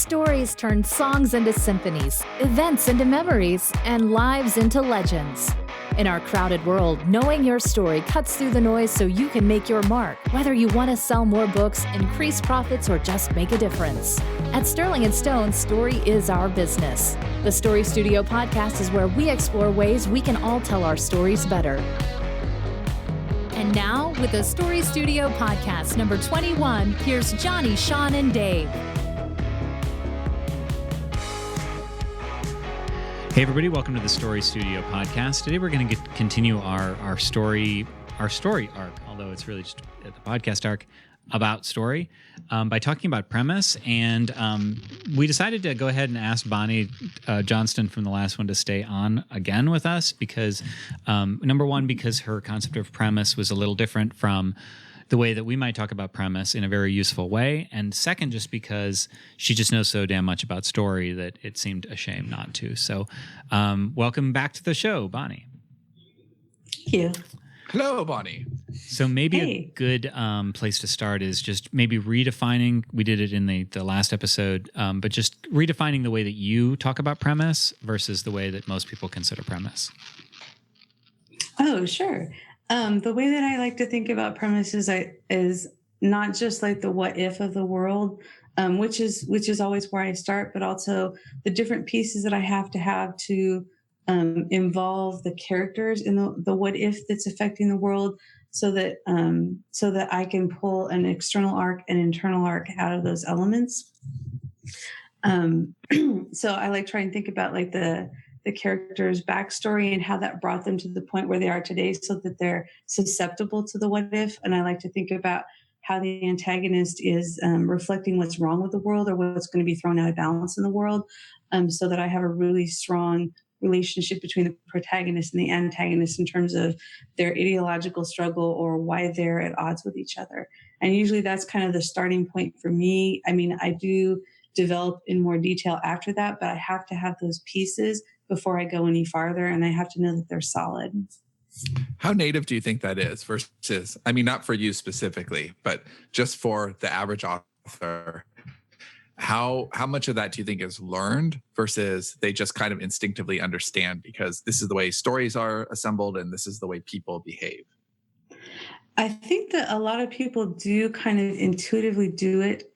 stories turn songs into symphonies, events into memories, and lives into legends. In our crowded world, knowing your story cuts through the noise so you can make your mark, whether you want to sell more books, increase profits, or just make a difference. At Sterling & Stone, story is our business. The Story Studio podcast is where we explore ways we can all tell our stories better. And now, with the Story Studio podcast number 21, here's Johnny, Sean, and Dave. Hey everybody, welcome to the Story Studio podcast. Today we're going to continue our story arc, although it's really just the podcast arc about story, by talking about premise. And we decided to go ahead and ask Bonnie Johnston from the last one to stay on again with us because, number one, because her concept of premise was a little different from the way that we might talk about premise in a very useful way. And second, just because she just knows so damn much about story that it seemed a shame not to. So welcome back to the show, Bonnie. Thank you. Hello, Bonnie. So maybe a good place to start is just maybe redefining, we did it in the last episode, but just redefining the way that you talk about premise versus the way that most people consider premise. Oh, sure. The way that I like to think about premises is not just like the what if of the world, which is always where I start, but also the different pieces that I have to involve the characters in the what if that's affecting the world, so that I can pull an external arc and internal arc out of those elements. So I like try and think about like the character's backstory and how that brought them to the point where they are today so that they're susceptible to the what if. And I like to think about how the antagonist is reflecting what's wrong with the world or what's going to be thrown out of balance in the world, so that I have a really strong relationship between the protagonist and the antagonist in terms of their ideological struggle or why they're at odds with each other. And usually that's kind of the starting point for me. I mean, I do develop in more detail after that, but I have to have those pieces before I go any farther, and I have to know that they're solid. How native do you think that is versus, I mean, not for you specifically, but just for the average author? How much of that do you think is learned versus they just kind of instinctively understand because this is the way stories are assembled and this is the way people behave? I think that a lot of people do kind of intuitively do it.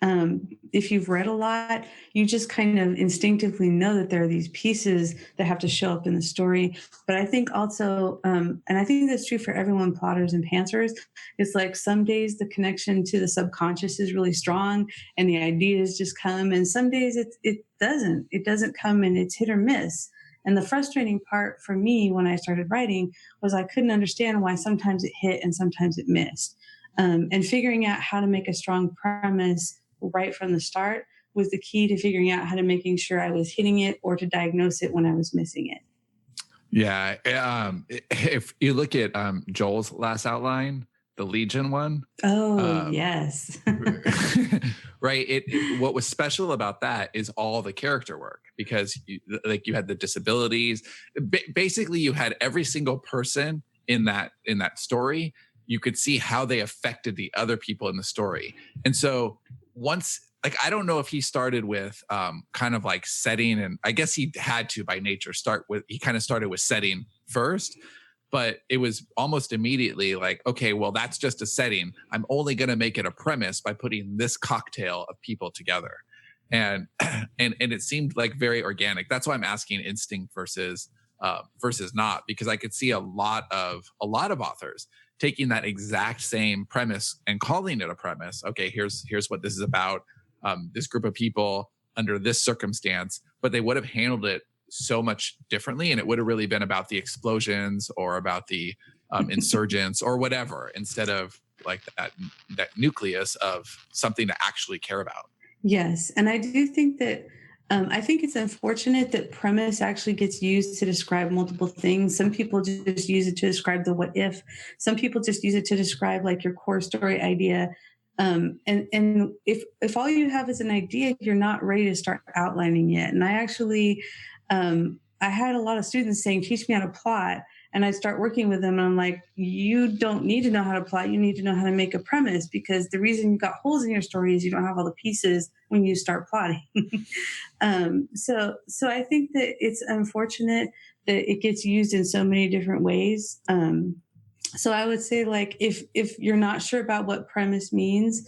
If you've read a lot, you just kind of instinctively know that there are these pieces that have to show up in the story. But I think also, and I think that's true for everyone, plotters and pantsers, it's like some days the connection to the subconscious is really strong and the ideas just come. And some days it doesn't come, and it's hit or miss. And the frustrating part for me when I started writing was I couldn't understand why sometimes it hit and sometimes it missed. And figuring out how to make a strong premise right from the start was the key to figuring out how to making sure I was hitting it or to diagnose it when I was missing it. Yeah. If you look at Joel's last outline, the Legion one. Oh, yes. Right. What was special about that is all the character work because you had the disabilities. Basically, you had every single person in that story. You could see how they affected the other people in the story. And so once, like, I don't know if he started with kind of like setting, and I guess he had to by nature he kind of started with setting first. But it was almost immediately like, okay, well, that's just a setting. I'm only going to make it a premise by putting this cocktail of people together. And it seemed like very organic. That's why I'm asking instinct versus not, because I could see a lot of authors taking that exact same premise and calling it a premise. Okay, here's what this is about. This group of people under this circumstance, but they would have handled it so much differently, and it would have really been about the explosions or about the insurgents or whatever, instead of like that nucleus of something to actually care about. Yes, and I do think that I think it's unfortunate that premise actually gets used to describe multiple things. Some people just use it to describe the what if. Some people just use it to describe like your core story idea. And if all you have is an idea, you're not ready to start outlining yet. And I actually I had a lot of students saying, teach me how to plot. And I start working with them and I'm like, you don't need to know how to plot. You need to know how to make a premise, because the reason you got holes in your story is you don't have all the pieces when you start plotting. So I think that it's unfortunate that it gets used in so many different ways. So I would say, like, if you're not sure about what premise means,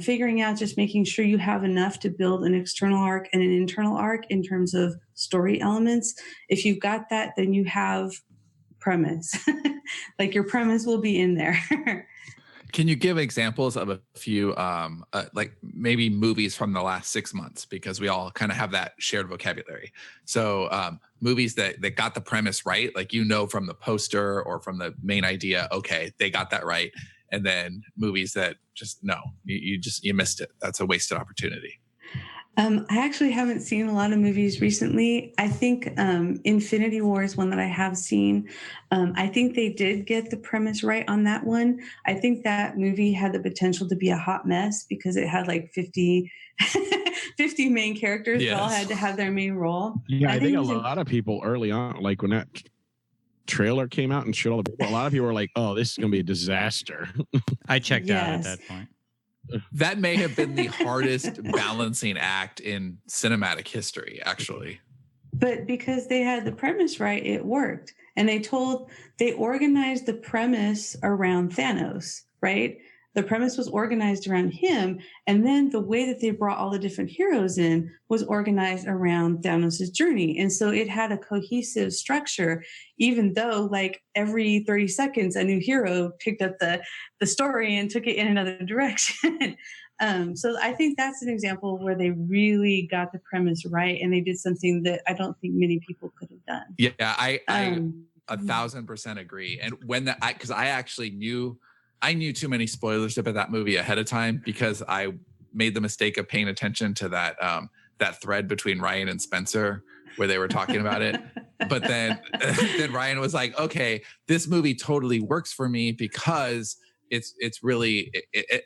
figuring out, just making sure you have enough to build an external arc and an internal arc in terms of story elements. If you've got that, then you have premise. Like, your premise will be in there. Can you give examples of a few, like maybe movies from the last 6 months? Because we all kind of have that shared vocabulary. So movies that got the premise right, like, from the poster or from the main idea, okay, they got that right. And then movies that just, no, you missed it. That's a wasted opportunity. I actually haven't seen a lot of movies recently. I think Infinity War is one that I have seen. I think they did get the premise right on that one. I think that movie had the potential to be a hot mess because it had like 50 main characters that all had to have their main role. Yeah, I think a lot of people early on, like when that trailer came out and showed all the people, a lot of people were like, oh, this is going to be a disaster. I checked out at that point. That may have been the hardest balancing act in cinematic history, actually. But because they had the premise right, it worked. And they organized the premise around Thanos, right? The premise was organized around him. And then the way that they brought all the different heroes in was organized around Thanos' journey. And so it had a cohesive structure, even though, like, every 30 seconds, a new hero picked up the story and took it in another direction. So I think that's an example where they really got the premise right. And they did something that I don't think many people could have done. Yeah, I 1,000% agree. And when because I actually knew too many spoilers about that movie ahead of time, because I made the mistake of paying attention to that thread between Ryan and Spencer where they were talking about it. But then Ryan was like, okay, this movie totally works for me because it's really,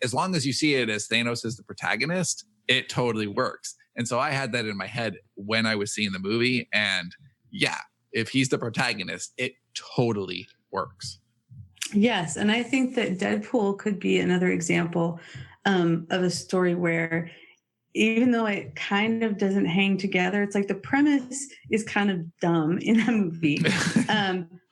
as long as you see it as Thanos as the protagonist, it totally works. And so I had that in my head when I was seeing the movie. And yeah, if he's the protagonist, it totally works. Yes. And I think that Deadpool could be another example of a story where, even though it kind of doesn't hang together, it's like the premise is kind of dumb in that movie.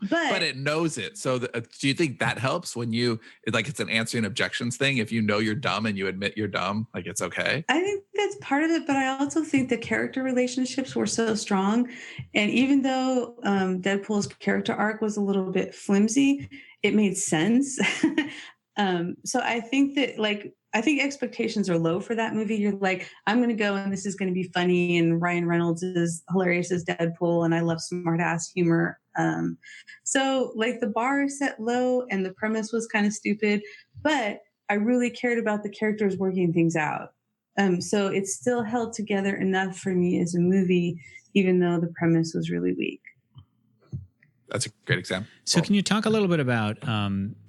But it knows it. So do you think that helps when it's an answering objections thing? If you know you're dumb and you admit you're dumb, like, it's okay. I think that's part of it. But I also think the character relationships were so strong. And even though Deadpool's character arc was a little bit flimsy, it made sense. So I think that, I think expectations are low for that movie. You're like, I'm going to go and this is going to be funny. And Ryan Reynolds is hilarious as Deadpool. And I love smart ass humor. So the bar is set low and the premise was kind of stupid, but I really cared about the characters working things out. So it still held together enough for me as a movie, even though the premise was really weak. That's a great example. So can you talk a little bit about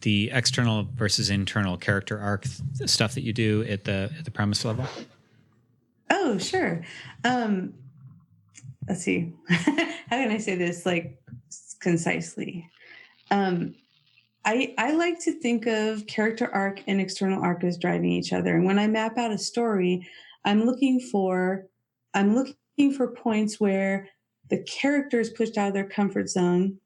the external versus internal character arc stuff that you do at the premise level? Oh, sure. Let's see. How can I say this concisely? I like to think of character arc and external arc as driving each other. And when I map out a story, I'm looking for points where the character is pushed out of their comfort zone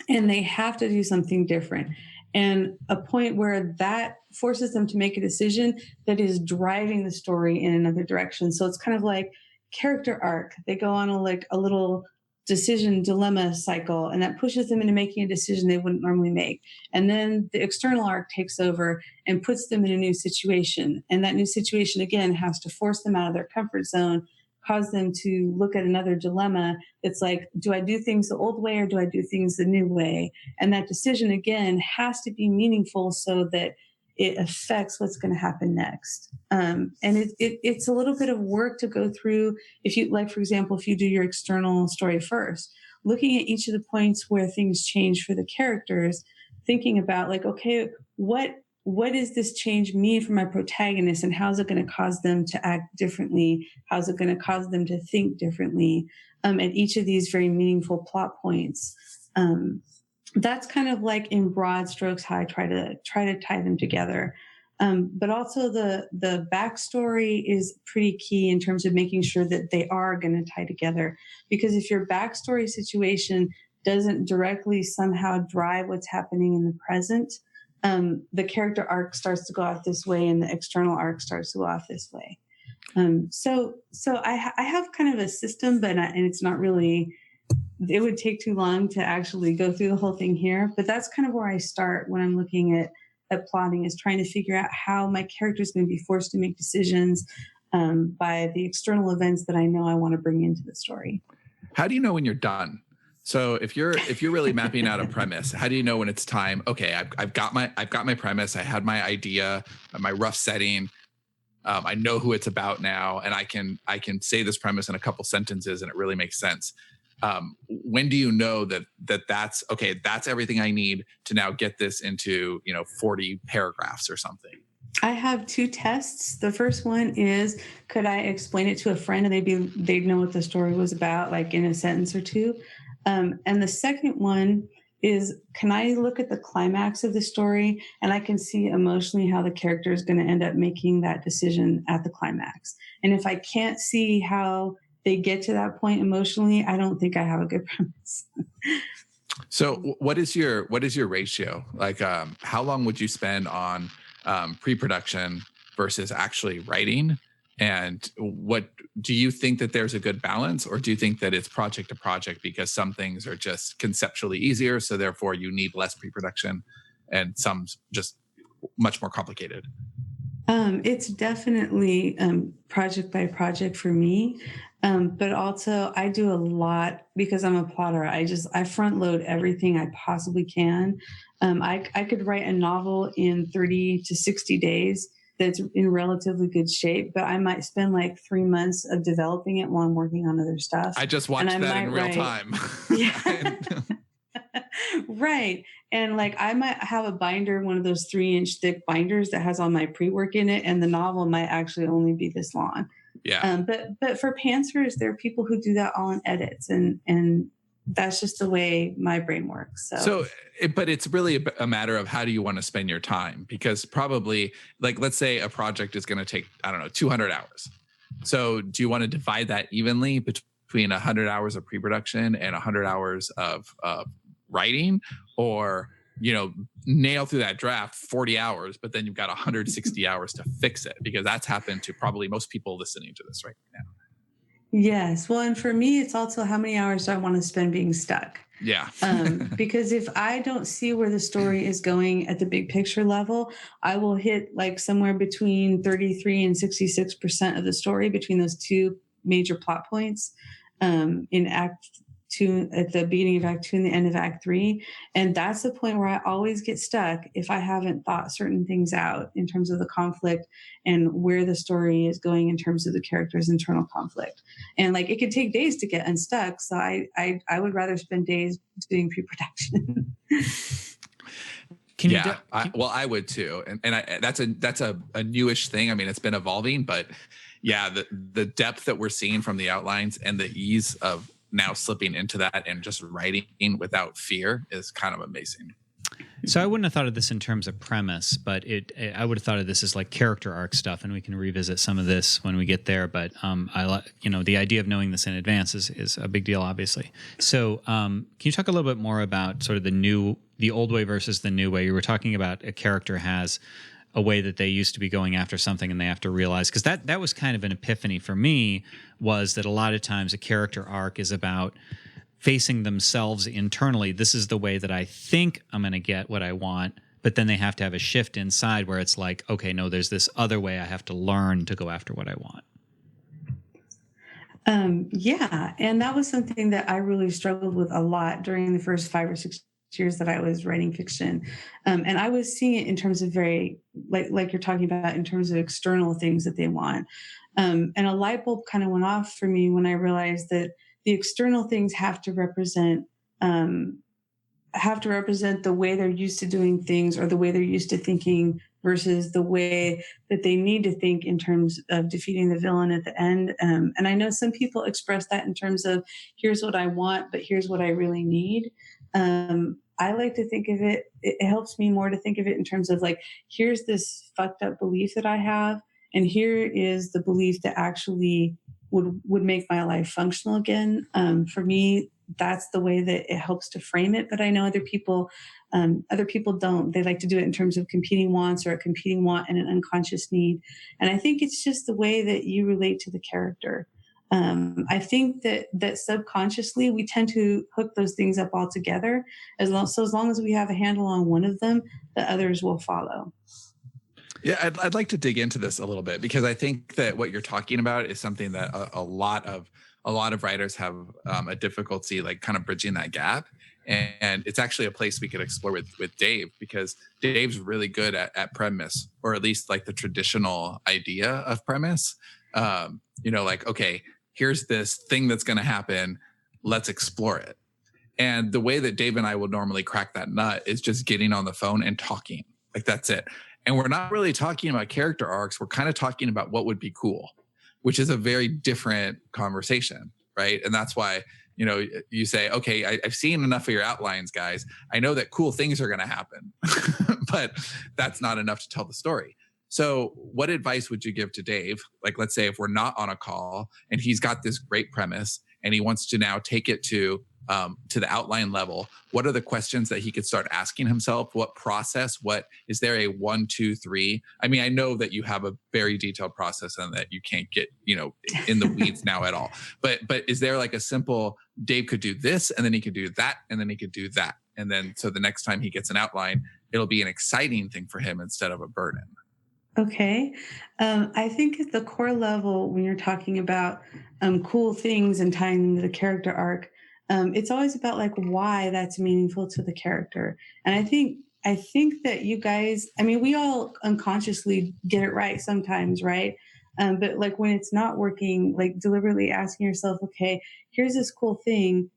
and they have to do something different, and a point where that forces them to make a decision that is driving the story in another direction. So it's kind of like character arc. They go on a little decision dilemma cycle, and that pushes them into making a decision they wouldn't normally make. And then the external arc takes over and puts them in a new situation. And that new situation, again, has to force them out of their comfort zone, cause them to look at another dilemma. It's like, do I do things the old way or do I do things the new way? And that decision, again, has to be meaningful so that it affects what's going to happen next. And it's a little bit of work to go through. If you, for example, if you do your external story first, looking at each of the points where things change for the characters, thinking about okay, what does this change mean for my protagonist, and how is it going to cause them to act differently? How is it going to cause them to think differently at each of these very meaningful plot points? that's kind of like in broad strokes how I try to tie them together. But also the backstory is pretty key in terms of making sure that they are going to tie together. Because if your backstory situation doesn't directly somehow drive what's happening in the present, the character arc starts to go off this way, and the external arc starts to go off this way. So I have kind of a system, and it's not really. It would take too long to actually go through the whole thing here, but that's kind of where I start when I'm looking at plotting, is trying to figure out how my character is going to be forced to make decisions by the external events that I know I want to bring into the story. How do you know when you're done? So if you're really mapping out a premise, how do you know when it's time? Okay, I've got my premise. I had my idea, my rough setting. I know who it's about now, and I can say this premise in a couple sentences, and it really makes sense. When do you know that's okay? That's everything I need to now get this into 40 paragraphs or something. I have two tests. The first one is, could I explain it to a friend and they'd know what the story was about, like in a sentence or two. And the second one is, can I look at the climax of the story and I can see emotionally how the character is going to end up making that decision at the climax. And if I can't see how they get to that point emotionally, I don't think I have a good premise. So what is your ratio? Like, how long would you spend on pre-production versus actually writing? And what do you think that there's a good balance, or do you think that it's project to project because some things are just conceptually easier, so therefore you need less pre-production, and some just much more complicated? It's definitely project by project for me. But also I do a lot because I'm a plotter. I front load everything I possibly can. I could write a novel in 30 to 60 days that's in relatively good shape, but I might spend like 3 months of developing it while I'm working on other stuff. I just watched that in real time. Yeah. Right. And like I might have a binder, one of those 3-inch thick binders that has all my pre-work in it, and the novel might actually only be this long. Yeah. But for pantsers, there are people who do that all in edits, and that's just the way my brain works. But it's really a matter of how do you want to spend your time, because probably, like, let's say a project is going to take, I don't know, 200 hours. So do you want to divide that evenly between 100 hours of pre-production and 100 hours of writing, or nail through that draft 40 hours, but then you've got 160 hours to fix it? Because that's happened to probably most people listening to this right now. Yes. Well, and for me, it's also how many hours do I want to spend being stuck? Yeah. Because if I don't see where the story is going at the big picture level, I will hit like somewhere between 33 and 66% of the story between those two major plot points in Act 2, at the beginning of Act 2 and the end of Act 3. And that's the point where I always get stuck if I haven't thought certain things out in terms of the conflict and where the story is going in terms of the character's internal conflict. And like, it could take days to get unstuck. So I would rather spend days doing pre-production. I would too. And that's a newish thing. I mean, it's been evolving, but yeah, the depth that we're seeing from the outlines and the ease of now slipping into that and just writing without fear is kind of amazing. So I wouldn't have thought of this in terms of premise, but I would have thought of this as like character arc stuff, and we can revisit some of this when we get there. But the idea of knowing this in advance is a big deal, obviously. So can you talk a little bit more about sort of the old way versus the new way? You were talking about a character has a way that they used to be going after something and they have to realize, because that was kind of an epiphany for me, was that a lot of times a character arc is about facing themselves internally. This is the way that I think I'm going to get what I want, but then they have to have a shift inside where it's like, okay, no, there's this other way I have to learn to go after what I want. Yeah, and that was something that I really struggled with a lot during the first 5 or 6 years that I was writing fiction. And I was seeing it in terms of very, like you're talking about, in terms of external things that they want. And a light bulb kind of went off for me when I realized that the external things have to represent the way they're used to doing things, or the way they're used to thinking, versus the way that they need to think in terms of defeating the villain at the end. And I know some people express that in terms of, here's what I want, but here's what I really need. I like to think of it, it helps me more to think of it in terms of like, here's this fucked up belief that I have, and here is the belief that actually would make my life functional again. For me, that's the way that it helps to frame it. But I know other people don't. They like to do it in terms of competing wants or a competing want and an unconscious need. And I think it's just the way that you relate to the character. I think that subconsciously we tend to hook those things up all together. As long as we have a handle on one of them, the others will follow. Yeah, I'd like to dig into this a little bit, because I think that what you're talking about is something that a lot of writers have a difficulty like kind of bridging that gap. And it's actually a place we could explore with Dave, because Dave's really good at premise, or at least like the traditional idea of premise. Like, okay, here's this thing that's going to happen. Let's explore it. And the way that Dave and I will normally crack that nut is just getting on the phone and talking. Like, that's it. And we're not really talking about character arcs. We're kind of talking about what would be cool, which is a very different conversation, right? And that's why, you say, okay, I've seen enough of your outlines, guys. I know that cool things are going to happen, but that's not enough to tell the story. So what advice would you give to Dave? Like, let's say if we're not on a call and he's got this great premise and he wants to now take it to the outline level, what are the questions that he could start asking himself? What process? What is there a 1, 2, 3? I mean, I know that you have a very detailed process and that you can't get, in the weeds now at all. But is there like a simple, Dave could do this and then he could do that and then he could do that. And then so the next time he gets an outline, it'll be an exciting thing for him instead of a burden. Okay. I think at the core level, when you're talking about cool things and tying them to the character arc, it's always about like why that's meaningful to the character. And I think that you guys, I mean, we all unconsciously get it right sometimes, right? But like when it's not working, like deliberately asking yourself, okay, here's this cool thing.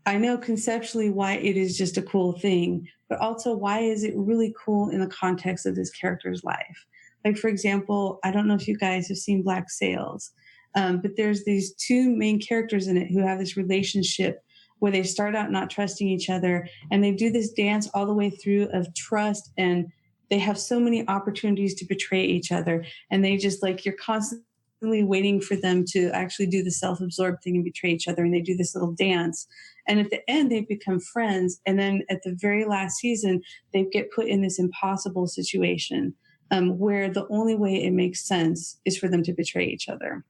I know conceptually why it is just a cool thing, but also why is it really cool in the context of this character's life? Like, for example, I don't know if you guys have seen Black Sails, but there's these two main characters in it who have this relationship where they start out not trusting each other, and they do this dance all the way through of trust, and they have so many opportunities to betray each other, and they just like, you're constantly waiting for them to actually do the self-absorbed thing and betray each other, and they do this little dance, and at the end they become friends, and then at the very last season they get put in this impossible situation where the only way it makes sense is for them to betray each other.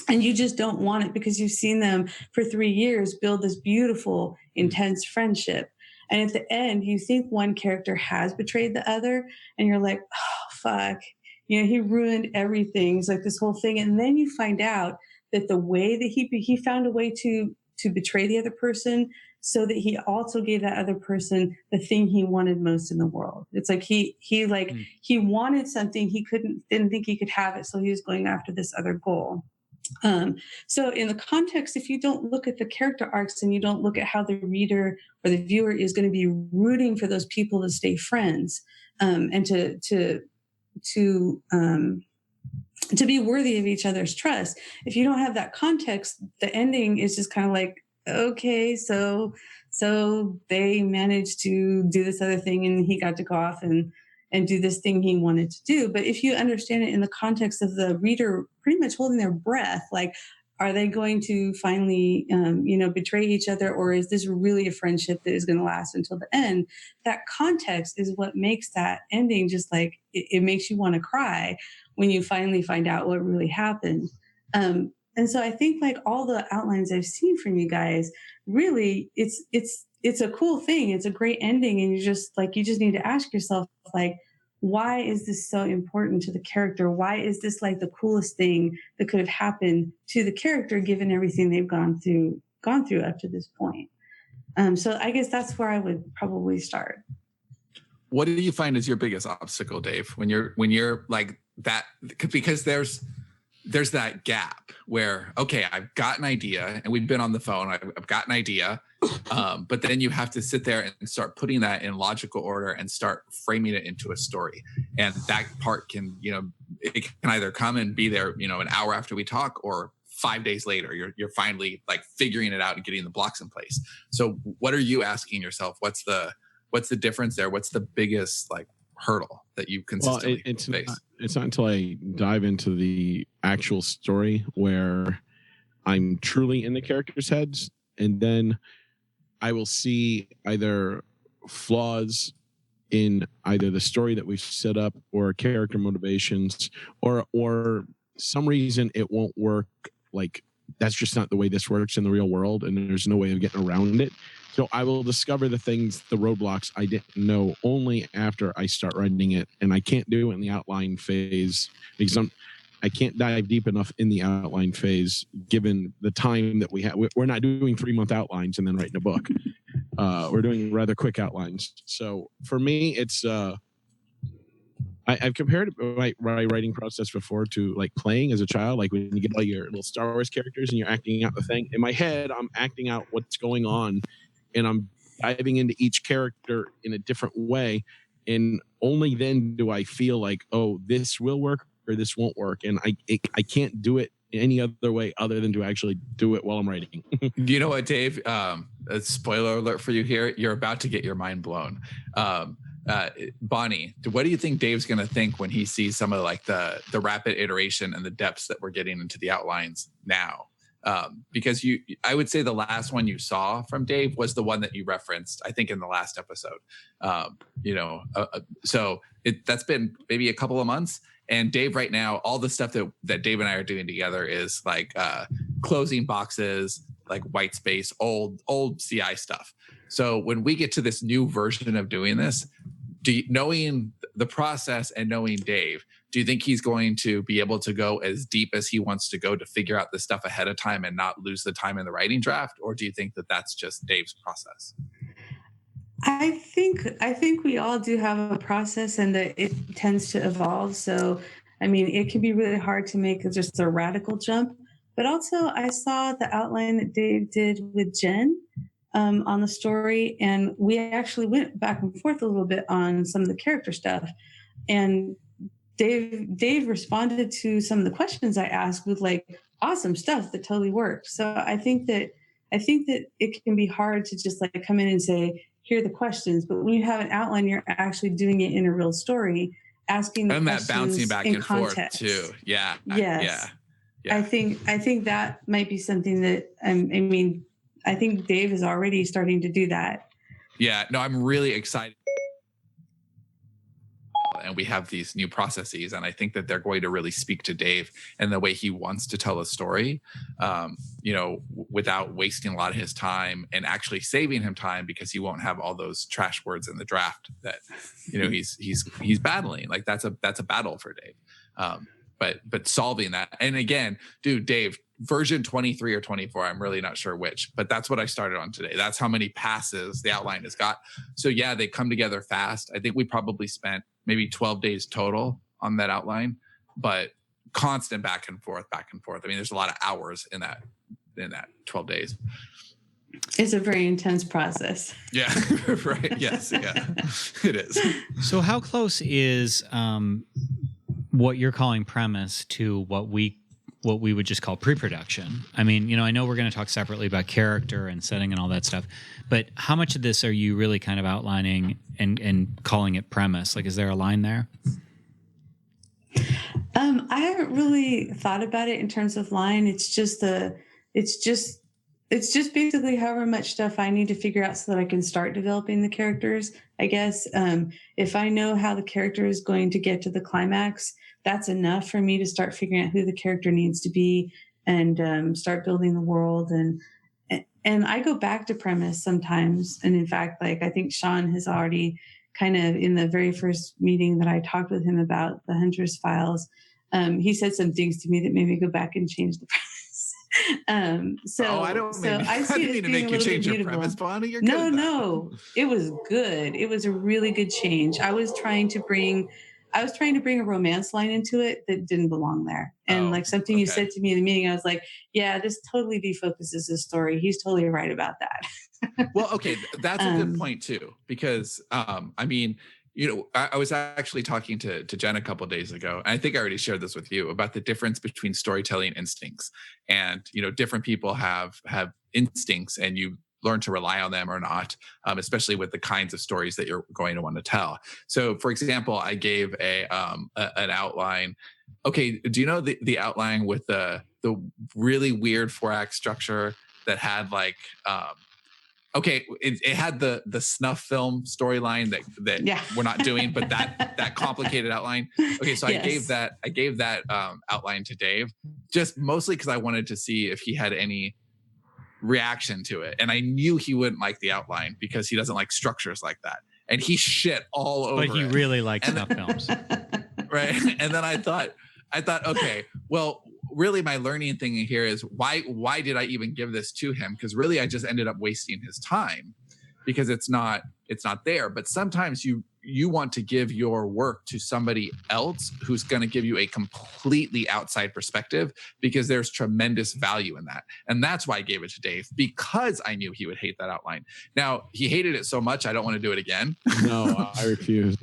And you just don't want it because you've seen them for 3 years build this beautiful, intense friendship. And at the end, you think one character has betrayed the other, and you're like, oh, fuck. He ruined everything. It's like this whole thing. And then you find out that the way that he found a way to betray the other person so that he also gave that other person the thing he wanted most in the world. It's like he wanted something didn't think he could have it. So he was going after this other goal. So in the context, if you don't look at the character arcs and you don't look at how the reader or the viewer is going to be rooting for those people to stay friends, and to be worthy of each other's trust, if you don't have that context, the ending is just kind of like, okay, so they managed to do this other thing and he got to go off and do this thing he wanted to do. But if you understand it in the context of the reader pretty much holding their breath, like, are they going to finally, betray each other, or is this really a friendship that is going to last until the end? That context is what makes that ending just like, it makes you want to cry when you finally find out what really happened. And so I think like all the outlines I've seen from you guys, really, it's a cool thing. It's a great ending. And you just need to ask yourself, like, why is this so important to the character? Why is this like the coolest thing that could have happened to the character, given everything they've gone through up to this point? So I guess that's where I would probably start. What do you find is your biggest obstacle, Dave, when you're like that? Because there's that gap where, okay, I've got an idea, and we've been on the phone, I've got an idea, but then you have to sit there and start putting that in logical order and start framing it into a story. And that part can, it can either come and be there, an hour after we talk, or 5 days later, you're finally like figuring it out and getting the blocks in place. So what are you asking yourself? What's the what's the difference there? What's the biggest like hurdle that you consistently face? It's not until I dive into the actual story where I'm truly in the characters' heads, and then I will see either flaws in either the story that we've set up or character motivations, or some reason it won't work. Like, that's just not the way this works in the real world, and there's no way of getting around it. So I will discover the roadblocks I didn't know only after I start writing it, and I can't do it in the outline phase because I can't dive deep enough in the outline phase given the time that we have. We're not doing 3-month outlines and then writing a book. We're doing rather quick outlines. So for me, it's I've compared my writing process before to like playing as a child. Like when you get all your little Star Wars characters and you're acting out the thing. In my head, I'm acting out what's going on, and I'm diving into each character in a different way. And only then do I feel like, oh, this will work or this won't work. And I can't do it any other way other than to actually do it while I'm writing. You know what, Dave? A spoiler alert for you here. You're about to get your mind blown. Bonnie, what do you think Dave's going to think when he sees some of like the rapid iteration and the depths that we're getting into the outlines now? Because I would say the last one you saw from Dave was the one that you referenced, I think, in the last episode. So that's been maybe a couple of months. And Dave right now, all the stuff that Dave and I are doing together is like closing boxes, like white space, old CI stuff. So when we get to this new version of doing this, knowing the process and knowing Dave, do you think he's going to be able to go as deep as he wants to go to figure out this stuff ahead of time and not lose the time in the writing draft? Or do you think that that's just Dave's process? I think we all do have a process and that it tends to evolve. So, I mean, it can be really hard to make just a radical jump. But also, I saw the outline that Dave did with Jen on the story, and we actually went back and forth a little bit on some of the character stuff. And Dave responded to some of the questions I asked with like awesome stuff that totally worked. So I think that it can be hard to just like come in and say, here are the questions. But when you have an outline, you're actually doing it in a real story, asking the questions and that bouncing back and context. Forth too. Yeah. Yes. Yeah. I think that might be something that I think Dave is already starting to do that. Yeah. No, I'm really excited. And we have these new processes, and I think that they're going to really speak to Dave and the way he wants to tell a story, without wasting a lot of his time and actually saving him time, because he won't have all those trash words in the draft that, he's battling. Like that's a battle for Dave. But solving that. And again, dude, Dave, version 23 or 24, I'm really not sure which, but that's what I started on today. That's how many passes the outline has got. So yeah, they come together fast. I think we probably spent maybe 12 days total on that outline, but constant back and forth. I mean, there's a lot of hours in that 12 days. It's a very intense process. Yeah, right. Yes, yeah, it is. So how close is what you're calling premise to what we would just call pre-production? I mean, I know we're going to talk separately about character and setting and all that stuff, but how much of this are you really kind of outlining and calling it premise? Like, is there a line there? I haven't really thought about it in terms of line. It's just basically however much stuff I need to figure out so that I can start developing the characters, I guess. If I know how the character is going to get to the climax, that's enough for me to start figuring out who the character needs to be and start building the world. And I go back to premise sometimes. And in fact, like I think Sean has already kind of in the very first meeting that I talked with him about the Hunter's Files, he said some things to me that made me go back and change the premise. I didn't mean to make you change your premise, Bonnie. You're good. No, it was good. It was a really good change. I was trying to bring a romance line into it that didn't belong there. And something you said to me in the meeting, I was like, yeah, this totally defocuses his story. He's totally right about that. Well, okay. That's a good point too, because I was actually talking to Jen a couple of days ago, and I think I already shared this with you about the difference between storytelling instincts. And, different people have instincts, and you learn to rely on them or not, especially with the kinds of stories that you're going to want to tell. So, for example, I gave an outline. Okay, do you know the outline with the really weird 4-act structure that had like it had the snuff film storyline that we're not doing, but that complicated outline. Okay, so yes. I gave that outline to Dave, just mostly because I wanted to see if he had any reaction to it, and I knew he wouldn't like the outline because he doesn't like structures like that, and he shit all over. But he really likes snuff films, right? And then I thought, okay, well, really my learning thing here is why did I even give this to him? Because really I just ended up wasting his time because it's not there. But sometimes you want to give your work to somebody else who's going to give you a completely outside perspective, because there's tremendous value in that. And that's why I gave it to Dave, because I knew he would hate that outline. Now, he hated it so much I don't want to do it again. No, I refuse.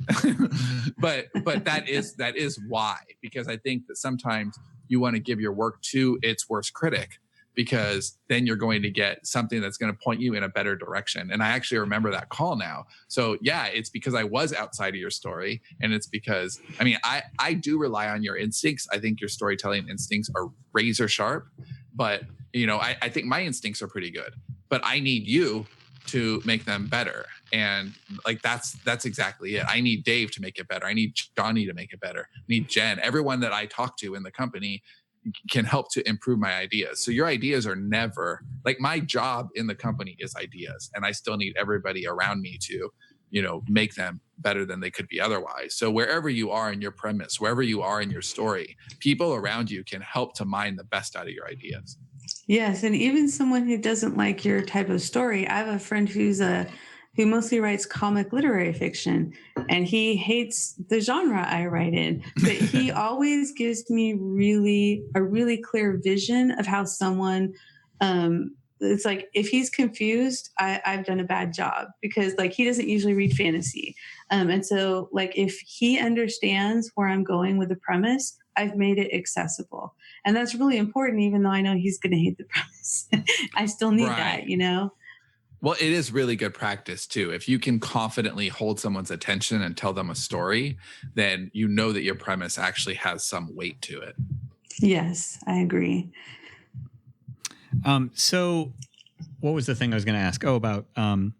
but that is why, because I think that sometimes you want to give your work to its worst critic, because then you're going to get something that's going to point you in a better direction. And I actually remember that call now. So yeah, it's because I was outside of your story. And it's because, I mean, I do rely on your instincts. I think your storytelling instincts are razor sharp, but I think my instincts are pretty good, but I need you to make them better. And like, that's exactly it. I need Dave to make it better. I need Johnny to make it better. I need Jen. Everyone that I talk to in the company can help to improve my ideas. So your ideas are never, like, my job in the company is ideas, and I still need everybody around me to, make them better than they could be otherwise. So wherever you are in your premise, wherever you are in your story, people around you can help to mine the best out of your ideas. Yes, and even someone who doesn't like your type of story. I have a friend who mostly writes comic literary fiction, and he hates the genre I write in, but he always gives me a really clear vision of how someone, it's like, if he's confused, I've done a bad job, because like, he doesn't usually read fantasy. And so like, if he understands where I'm going with the premise, I've made it accessible. And that's really important, even though I know he's going to hate the premise. I still need that, Well, it is really good practice too. If you can confidently hold someone's attention and tell them a story, then you know that your premise actually has some weight to it. Yes, I agree. So what was the thing I was going to ask? About, and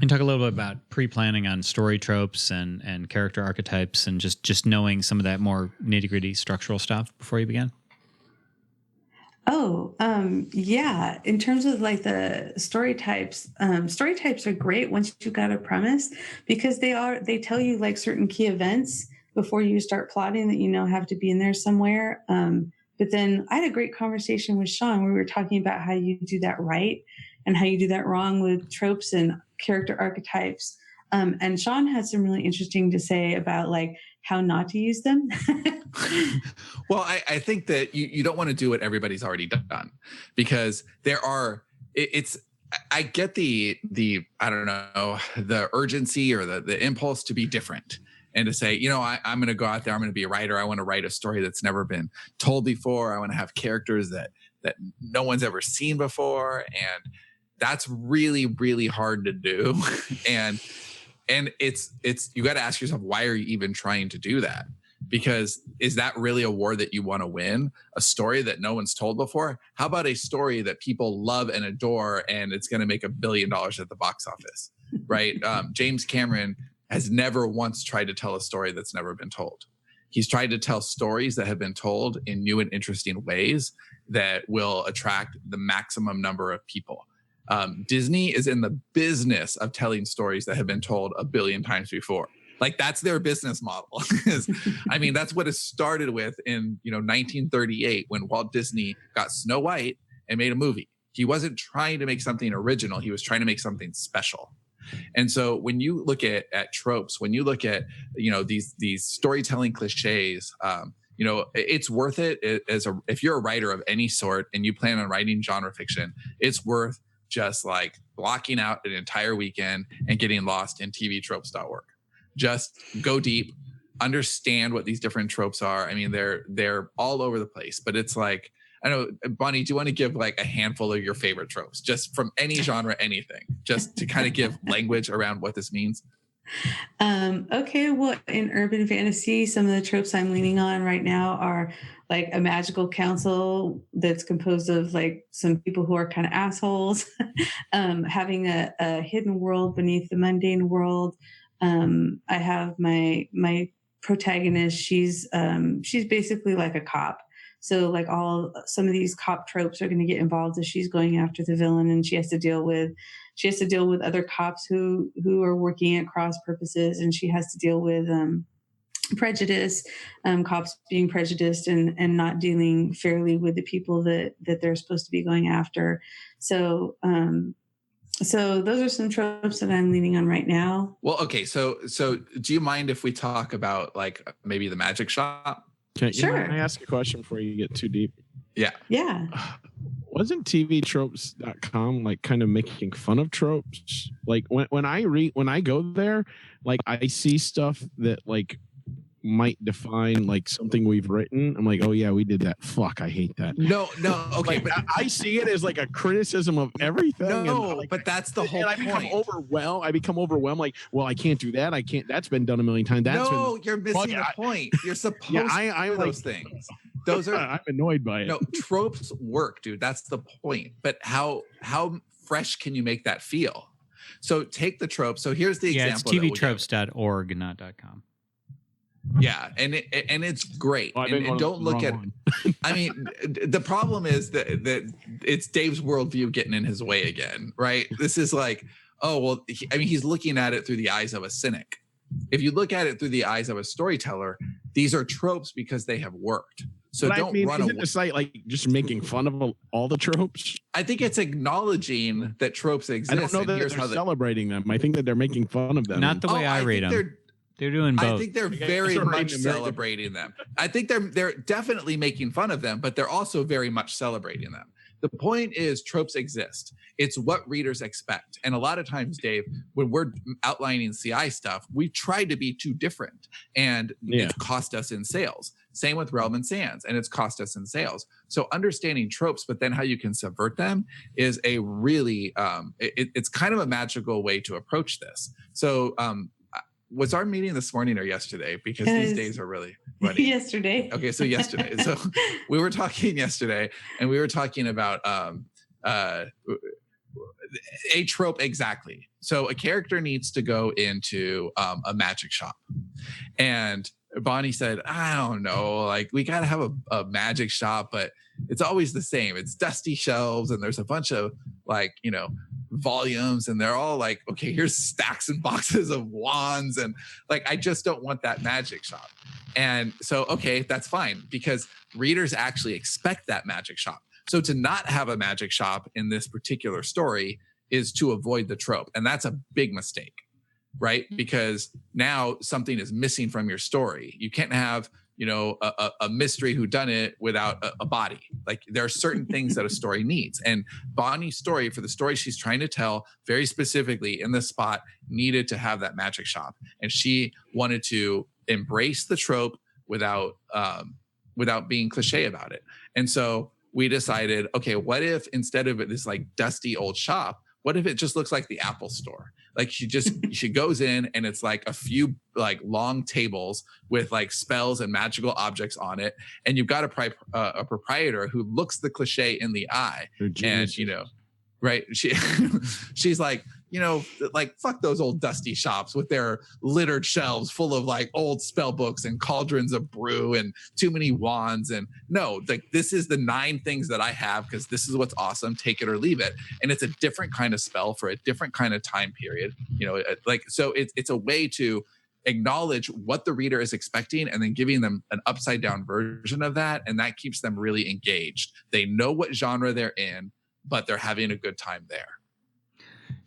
talk a little bit about pre-planning on story tropes and character archetypes, and just knowing some of that more nitty-gritty structural stuff before you began. Yeah. In terms of like the story types are great once you've got a premise, because they tell you like certain key events before you start plotting that have to be in there somewhere. But then I had a great conversation with Sean where we were talking about how you do that right and how you do that wrong with tropes and character archetypes. And Sean had some really interesting to say about like how not to use them. Well, I think that you don't want to do what everybody's already done, because I get the I don't know, the urgency or the impulse to be different and to say, I'm going to go out there, I'm going to be a writer. I want to write a story that's never been told before. I want to have characters that no one's ever seen before. And that's really, really hard to do. And it's you got to ask yourself, why are you even trying to do that? Because is that really a war that you want to win? A story that no one's told before? How about a story that people love and adore, and it's going to make $1 billion at the box office, right? James Cameron has never once tried to tell a story that's never been told. He's tried to tell stories that have been told in new and interesting ways that will attract the maximum number of people. Disney is in the business of telling stories that have been told 1 billion times before. Like, that's their business model. I mean, that's what it started with in 1938 when Walt Disney got Snow White and made a movie. He wasn't trying to make something original. He was trying to make something special. And so when you look at tropes, when you look at these storytelling cliches, it's worth it if you're a writer of any sort and you plan on writing genre fiction. It's worth just like blocking out an entire weekend and getting lost in tvtropes.org. Just go deep, understand what these different tropes are. I mean, they're all over the place, but it's like, I know, Bonnie, do you want to give like a handful of your favorite tropes, just from any genre, anything, just to kind of give language around what this means? Okay, well, in urban fantasy, some of the tropes I'm leaning on right now are like a magical council that's composed of like some people who are kind of assholes, having a hidden world beneath the mundane world. I have my protagonist. She's basically like a cop. So like some of these cop tropes are going to get involved as she's going after the villain, and she has to deal with other cops who are working at cross purposes, and she has to deal with prejudice, cops being prejudiced and not dealing fairly with the people that they're supposed to be going after. So so those are some tropes that I'm leaning on right now. Well, okay, so do you mind if we talk about like maybe the magic shop? Sure. Can I ask a question before you get too deep? Yeah. Wasn't tvtropes.com like kind of making fun of tropes? Like when I go there, like I see stuff that like might define like something we've written. I'm like, oh yeah, we did that. Fuck, I hate that. No, okay, like, but I see it as like a criticism of everything. No, like, but that's the whole point. I become overwhelmed. Like, well, I can't do that. I can't. That's been done a million times. You're missing the point. You're supposed to do those things. Those are. I'm annoyed by it. No, tropes work, dude. That's the point. But how fresh can you make that feel? So take the trope. So here's the example. Yeah, it's tvtropes.org, not .com. Yeah, and it's great. And don't look at. I mean, the problem is that it's Dave's worldview getting in his way again, right? This is like, oh well. He's looking at it through the eyes of a cynic. If you look at it through the eyes of a storyteller, these are tropes because they have worked. So but don't run away. Isn't the site like just making fun of all the tropes? I think it's acknowledging that tropes exist. I don't know that they're celebrating them. I think that they're making fun of them. Not the way I read them. They're doing both. I think they're very much celebrating them. I think they're definitely making fun of them, but they're also very much celebrating them. The point is tropes exist. It's what readers expect. And a lot of times, Dave, when we're outlining CI stuff, we try to be too different, and it's cost us in sales. Same with Realm and Sands, and it's cost us in sales. So understanding tropes, but then how you can subvert them is a really, it's kind of a magical way to approach this. So was our meeting this morning or yesterday? Because these days are really running. Yesterday. Okay, so yesterday. So we were talking yesterday, and we were talking about a trope exactly. So a character needs to go into a magic shop, and Bonnie said, I don't know, like we got to have a magic shop, but it's always the same. It's dusty shelves, and there's a bunch of like, volumes, and they're all like, okay, here's stacks and boxes of wands, and like I just don't want that magic shop. And so okay, that's fine, because readers actually expect that magic shop. So to not have a magic shop in this particular story is to avoid the trope, and that's a big mistake, right? Because now something is missing from your story. You can't have a mystery whodunit without a body. Like there are certain things that a story needs. And Bonnie's story, for the story she's trying to tell, very specifically in this spot, needed to have that magic shop. And she wanted to embrace the trope without being cliche about it. And so we decided, okay, what if instead of this like dusty old shop, what if it just looks like the Apple store? Like she goes in and it's like a few like long tables with like spells and magical objects on it, and you've got a proprietor who looks the cliche in the eye, and right? She's like, like fuck those old dusty shops with their littered shelves full of like old spell books and cauldrons of brew and too many wands. And no, like this is the 9 things that I have because this is what's awesome. Take it or leave it. And it's a different kind of spell for a different kind of time period. So it's a way to acknowledge what the reader is expecting and then giving them an upside down version of that. And that keeps them really engaged. They know what genre they're in, but they're having a good time there.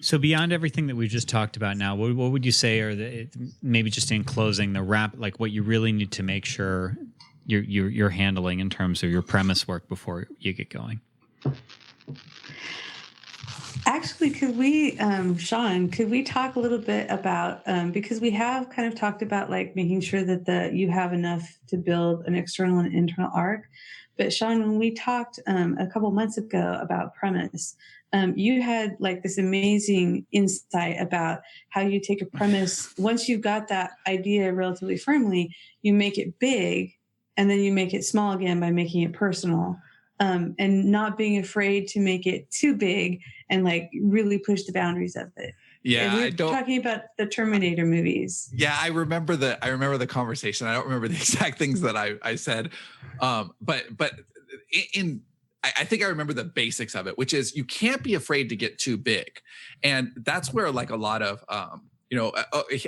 So beyond everything that we've just talked about now, what would you say are maybe just in closing, the wrap, like what you really need to make sure you're handling in terms of your premise work before you get going? Actually, could we, Sean, could we talk a little bit about, because we have kind of talked about like making sure that you have enough to build an external and internal arc, But Sean, when we talked a couple months ago about premise, you had like this amazing insight about how you take a premise. Once you've got that idea relatively firmly, you make it big and then you make it small again by making it personal. And not being afraid to make it too big and like really push the boundaries of it. Yeah, we're talking about the Terminator movies. Yeah, I remember the conversation. I don't remember the exact things that I said, but I think I remember the basics of it, which is you can't be afraid to get too big, and that's where like a lot of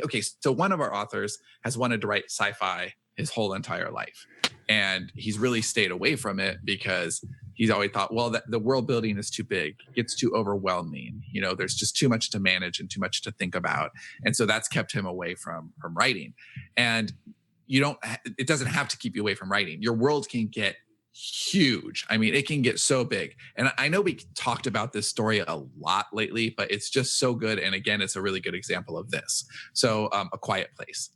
okay. So one of our authors has wanted to write sci-fi his whole entire life, and he's really stayed away from it because he's always thought, well, the world building is too big, it's too overwhelming. There's just too much to manage and too much to think about. And so that's kept him away from writing. And it doesn't have to keep you away from writing. Your world can get huge. I mean, it can get so big. And I know we talked about this story a lot lately, but it's just so good. And again, it's a really good example of this. So A Quiet Place.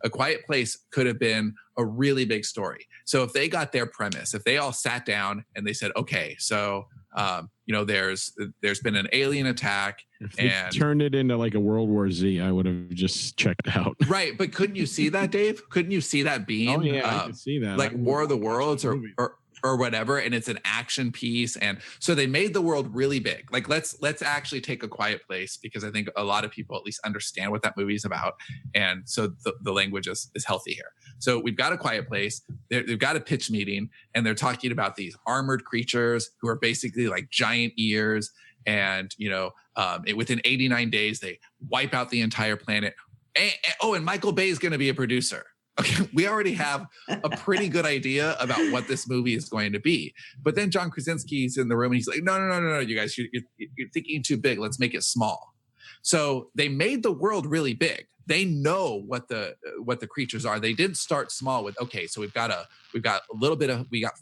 A Quiet Place could have been a really big story. So if they got their premise, if they all sat down and they said, okay, so there's been an alien attack, and turned it into like a World War Z, I would have just checked out. Right, but couldn't you see that, Dave? Couldn't you see that being? Oh yeah, I can see that. Like War of the Worlds or whatever, and it's an action piece, and so they made the world really big. Like let's actually take A Quiet Place, because I think a lot of people at least understand what that movie is about, and so the language is healthy here. So we've got A Quiet Place. They've got a pitch meeting, and they're talking about these armored creatures who are basically like giant ears, and within 89 days they wipe out the entire planet. And Michael Bay is going to be a producer. Okay, we already have a pretty good idea about what this movie is going to be. But then John Krasinski's in the room and he's like, no, you guys, you're thinking too big. Let's make it small. So they made the world really big. They know what the creatures are. They didn't start small with, okay, so we got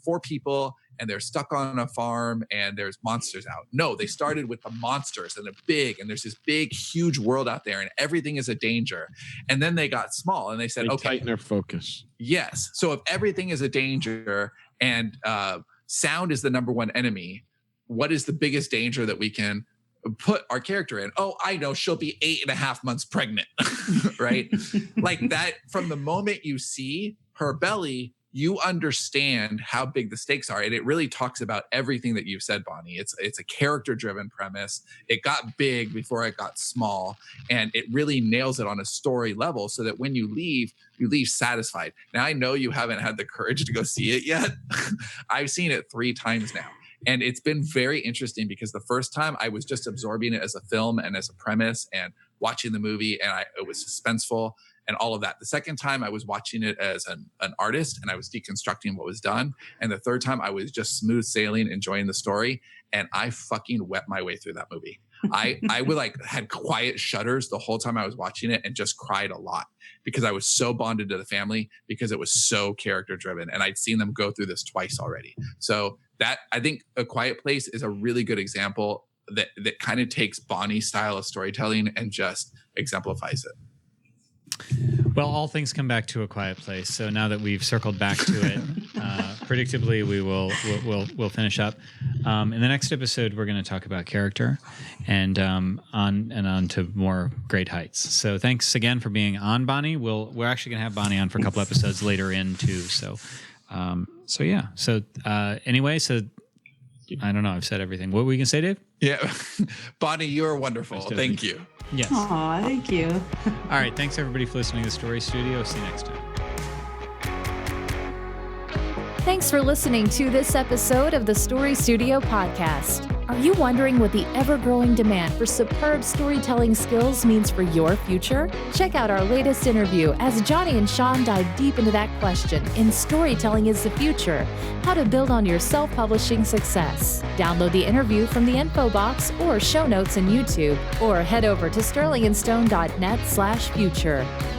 4 people and they're stuck on a farm and there's monsters out. No, they started with the monsters and and there's this big, huge world out there and everything is a danger. And then they got small and they said, okay, tighten their focus. Yes. So if everything is a danger and sound is the number one enemy, what is the biggest danger that we can put our character in? Oh, I know, she'll be 8.5 months pregnant. Right? Like that, from the moment you see her belly, you understand how big the stakes are. And it really talks about everything that you've said, Bonnie. It's a character-driven premise. It got big before it got small, and it really nails it on a story level so that when you leave satisfied. Now, I know you haven't had the courage to go see it yet. I've seen it 3 times now. And it's been very interesting because the first time I was just absorbing it as a film and as a premise and watching the movie, and it was suspenseful and all of that. The second time I was watching it as an artist and I was deconstructing what was done. And the third time I was just smooth sailing, enjoying the story. And I fucking wept my way through that movie. I would had quiet shudders the whole time I was watching it and just cried a lot because I was so bonded to the family because it was so character driven. And I'd seen them go through this twice already. So that, I think A Quiet Place is a really good example that kind of takes Bonnie's style of storytelling and just exemplifies it. Well, all things come back to A Quiet Place. So now that we've circled back to it, predictably we'll finish up. In the next episode, we're going to talk about character and on to more great heights. So thanks again for being on, Bonnie. We're actually going to have Bonnie on for a couple episodes later in too. So yeah. So anyway, so I don't know. I've said everything. What were you going to say, Dave? Yeah, Bonnie, you are wonderful. Thank you. Yes. Aw, thank you. All right. Thanks, everybody, for listening to the Story Studio. See you next time. Thanks for listening to this episode of the Story Studio podcast. Are you wondering what the ever-growing demand for superb storytelling skills means for your future? Check out our latest interview as Johnny and Sean dive deep into that question in Storytelling is the Future, How to Build on Your Self-Publishing Success. Download the interview from the info box or show notes in YouTube, or head over to sterlingandstone.net/future.